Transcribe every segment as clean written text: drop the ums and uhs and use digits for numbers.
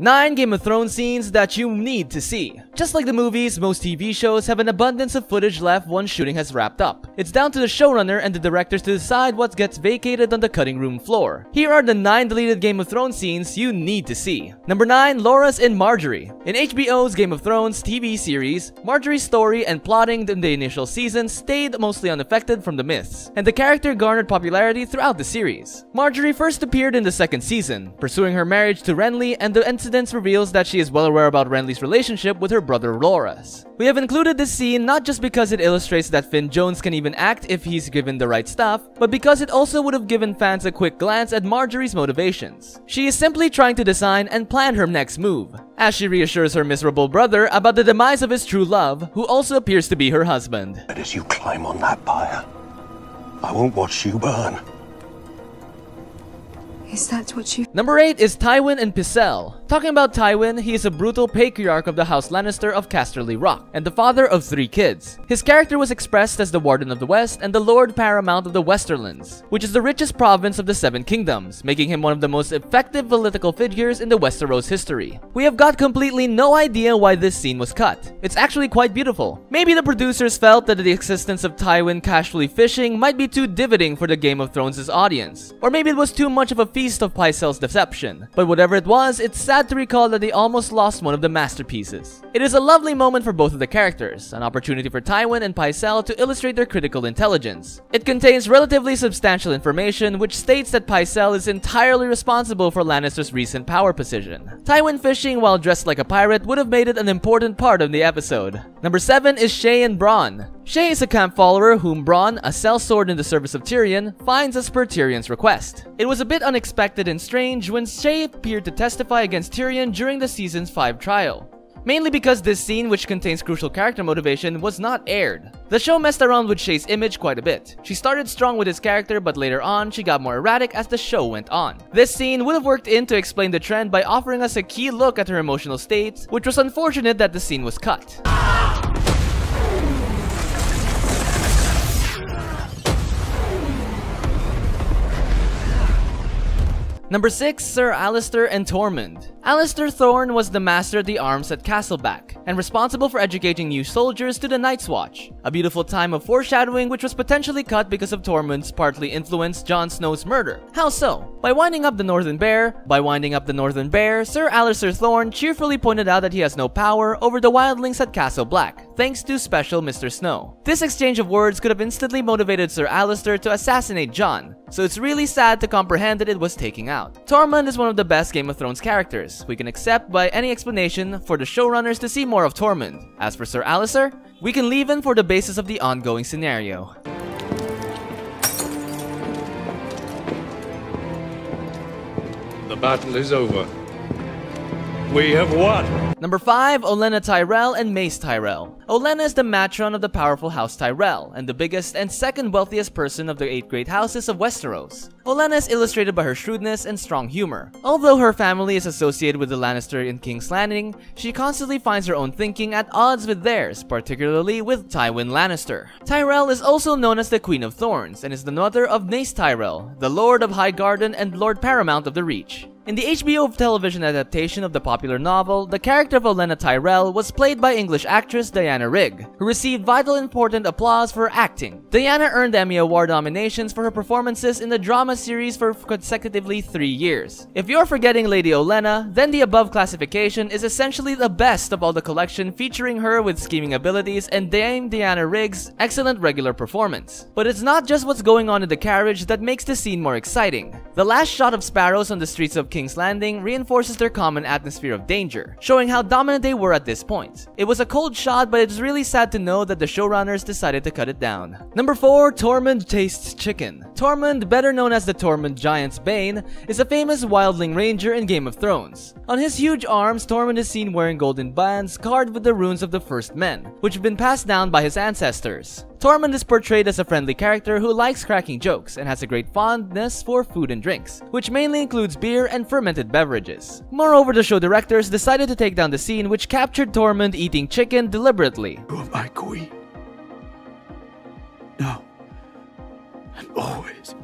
9 Game of Thrones scenes that you need to see. Just like the movies, most TV shows have an abundance of footage left once shooting has wrapped up. It's down to the showrunner and the directors to decide what gets vacated on the cutting room floor. Here are the 9 deleted Game of Thrones scenes you need to see. Number 9. Loras and Marjorie. In HBO's Game of Thrones TV series, Marjorie's story and plotting in the initial season stayed mostly unaffected from the myths, and the character garnered popularity throughout the series. Marjorie first appeared in the second season, pursuing her marriage to Renly, and the incidents reveals that she is well aware about Renly's relationship with her brother Loras. We have included this scene not just because it illustrates that Finn Jones can even act if he's given the right stuff, but because it also would have given fans a quick glance at Marjorie's motivations. She is simply trying to design and plan her next move, as she reassures her miserable brother about the demise of his true love, who also appears to be her husband. But as you climb on that pyre, I won't watch you burn. Is that what you... Number 8 is Tywin and Pycelle. Talking about Tywin, he is a brutal patriarch of the House Lannister of Casterly Rock, and the father of 3 kids. His character was expressed as the Warden of the West and the Lord Paramount of the Westerlands, which is the richest province of the 7 Kingdoms, making him one of the most effective political figures in the Westeros history. We have got completely no idea why this scene was cut. It's actually quite beautiful. Maybe the producers felt that the existence of Tywin casually fishing might be too dividing for the Game of Thrones' audience, or maybe it was too much of a feast of Pycelle's deception. But whatever it was, it's sad to recall that they almost lost one of the masterpieces. It is a lovely moment for both of the characters, an opportunity for Tywin and Pycelle to illustrate their critical intelligence. It contains relatively substantial information which states that Pycelle is entirely responsible for Lannister's recent power position. Tywin fishing while dressed like a pirate would have made it an important part of the episode. Number 7 is Shae and Bronn. Shae is a camp follower whom Bronn, a sellsword in the service of Tyrion, finds as per Tyrion's request. It was a bit unexpected and strange when Shae appeared to testify against Tyrion during the season's 5 trial, mainly because this scene, which contains crucial character motivation, was not aired. The show messed around with Shae's image quite a bit. She started strong with his character, but later on, she got more erratic as the show went on. This scene would have worked in to explain the trend by offering us a key look at her emotional states, which was unfortunate that the scene was cut. Number 6, Sir Alliser and Tormund. Alliser Thorne was the master at the arms at Castleback, and responsible for educating new soldiers to the Night's Watch. A beautiful time of foreshadowing which was potentially cut because of Tormund's partly influenced Jon Snow's murder. How so? By winding up the Northern Bear, Sir Alliser Thorne cheerfully pointed out that he has no power over the wildlings at Castle Black, thanks to special Mr. Snow. This exchange of words could have instantly motivated Sir Alliser to assassinate Jon, so it's really sad to comprehend that it was taken out. Tormund is one of the best Game of Thrones characters. We can accept by any explanation for the showrunners to see more of Tormund. As for Sir Alliser, we can leave him for the basis of the ongoing scenario. The battle is over. We have won! Number 5, Olenna Tyrell and Mace Tyrell. Olenna is the matron of the powerful House Tyrell, and the biggest and second wealthiest person of the 8 great houses of Westeros. Olenna is illustrated by her shrewdness and strong humor. Although her family is associated with the Lannister in King's Landing, she constantly finds her own thinking at odds with theirs, particularly with Tywin Lannister. Tyrell is also known as the Queen of Thorns, and is the mother of Mace Tyrell, the Lord of Highgarden and Lord Paramount of the Reach. In the HBO television adaptation of the popular novel, the character of Olenna Tyrell was played by English actress Diana Rigg, who received vital important applause for her acting. Diana earned Emmy Award nominations for her performances in the drama series for consecutively 3 years. If you're forgetting Lady Olenna, then the above classification is essentially the best of all the collection, featuring her with scheming abilities and Dame Diana Rigg's excellent regular performance. But it's not just what's going on in the carriage that makes the scene more exciting. The last shot of sparrows on the streets of King's Landing reinforces their common atmosphere of danger, showing how dominant they were at this point. It was a cold shot, but it's really sad to know that the showrunners decided to cut it down. Number 4, Tormund Tastes Chicken. Tormund, better known as the Tormund Giant's Bane, is a famous wildling ranger in Game of Thrones. On his huge arms, Tormund is seen wearing golden bands carved with the runes of the First Men, which have been passed down by his ancestors. Tormund is portrayed as a friendly character who likes cracking jokes and has a great fondness for food and drinks, which mainly includes beer and fermented beverages. Moreover, the show directors decided to take down the scene which captured Tormund eating chicken deliberately. You are my queen. Now and always.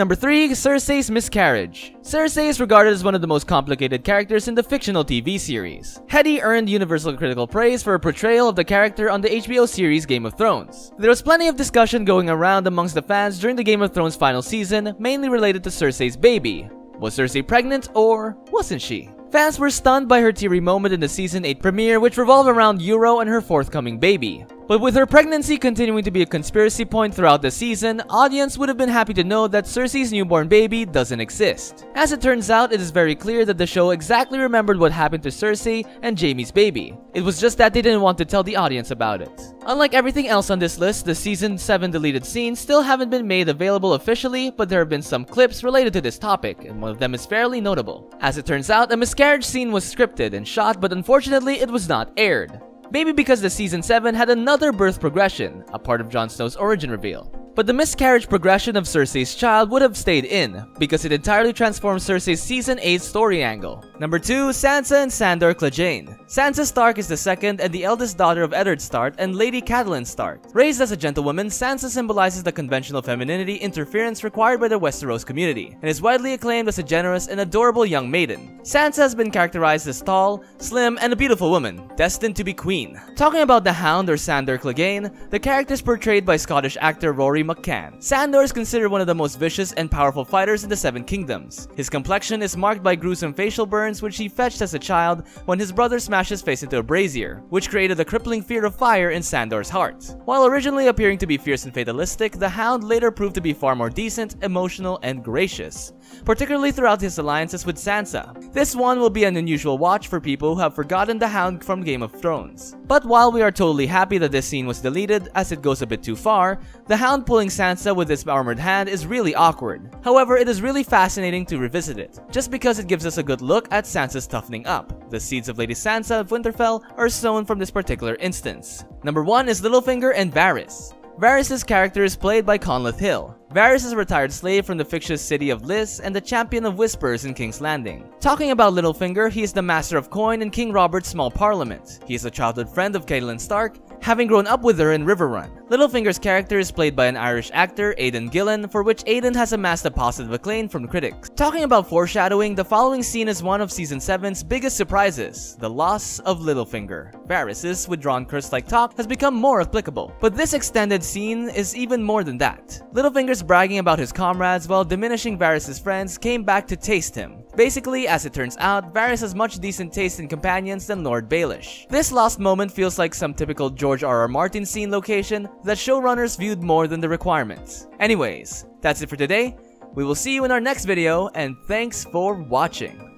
Number 3. Cersei's miscarriage. Cersei is regarded as one of the most complicated characters in the fictional TV series. Hetty earned universal critical praise for her portrayal of the character on the HBO series Game of Thrones. There was plenty of discussion going around amongst the fans during the Game of Thrones final season, mainly related to Cersei's baby. Was Cersei pregnant or wasn't she? Fans were stunned by her teary moment in the Season 8 premiere, which revolved around Euron and her forthcoming baby. But with her pregnancy continuing to be a conspiracy point throughout the season, audience would have been happy to know that Cersei's newborn baby doesn't exist. As it turns out, it is very clear that the show exactly remembered what happened to Cersei and Jaime's baby. It was just that they didn't want to tell the audience about it. Unlike everything else on this list, the Season 7 deleted scenes still haven't been made available officially, but there have been some clips related to this topic, and one of them is fairly notable. As it turns out, a miscarriage scene was scripted and shot, but unfortunately it was not aired. Maybe because the Season 7 had another birth progression, a part of Jon Snow's origin reveal. But the miscarriage progression of Cersei's child would have stayed in, because it entirely transformed Cersei's Season 8 story angle. Number 2. Sansa and Sandor Clegane. Sansa Stark is the second and the eldest daughter of Eddard Stark and Lady Catelyn Stark. Raised as a gentlewoman, Sansa symbolizes the conventional femininity interference required by the Westeros community, and is widely acclaimed as a generous and adorable young maiden. Sansa has been characterized as tall, slim, and a beautiful woman, destined to be queen. Talking about the Hound or Sandor Clegane, the character is portrayed by Scottish actor Rory McCann. Sandor is considered one of the most vicious and powerful fighters in the Seven Kingdoms. His complexion is marked by gruesome facial burns which he fetched as a child when his brother smashed his face into a brazier, which created a crippling fear of fire in Sandor's heart. While originally appearing to be fierce and fatalistic, the Hound later proved to be far more decent, emotional, and gracious, particularly throughout his alliances with Sansa. This one will be an unusual watch for people who have forgotten the Hound from Game of Thrones. But while we are totally happy that this scene was deleted as it goes a bit too far, the Hound pulling Sansa with his armored hand is really awkward. However, it is really fascinating to revisit it, just because it gives us a good look at Sansa's toughening up. The seeds of Lady Sansa of Winterfell are sown from this particular instance. Number 1 is Littlefinger and Varys. Varys' character is played by Conleth Hill. Varys is a retired slave from the fictitious city of Lys and the champion of whispers in King's Landing. Talking about Littlefinger, he is the master of coin in King Robert's small parliament. He is a childhood friend of Catelyn Stark, having grown up with her in Riverrun. Littlefinger's character is played by an Irish actor, Aidan Gillen, for which Aidan has amassed a positive acclaim from critics. Talking about foreshadowing, the following scene is one of Season 7's biggest surprises, the loss of Littlefinger. Varys' withdrawn curse-like talk has become more applicable, but this extended scene is even more than that. Littlefinger's bragging about his comrades while diminishing Varys' friends came back to taste him. Basically, as it turns out, Varys has much decent taste in companions than Lord Baelish. This lost moment feels like some typical George R.R. Martin scene location that showrunners viewed more than the requirements. Anyways, that's it for today. We will see you in our next video, and thanks for watching.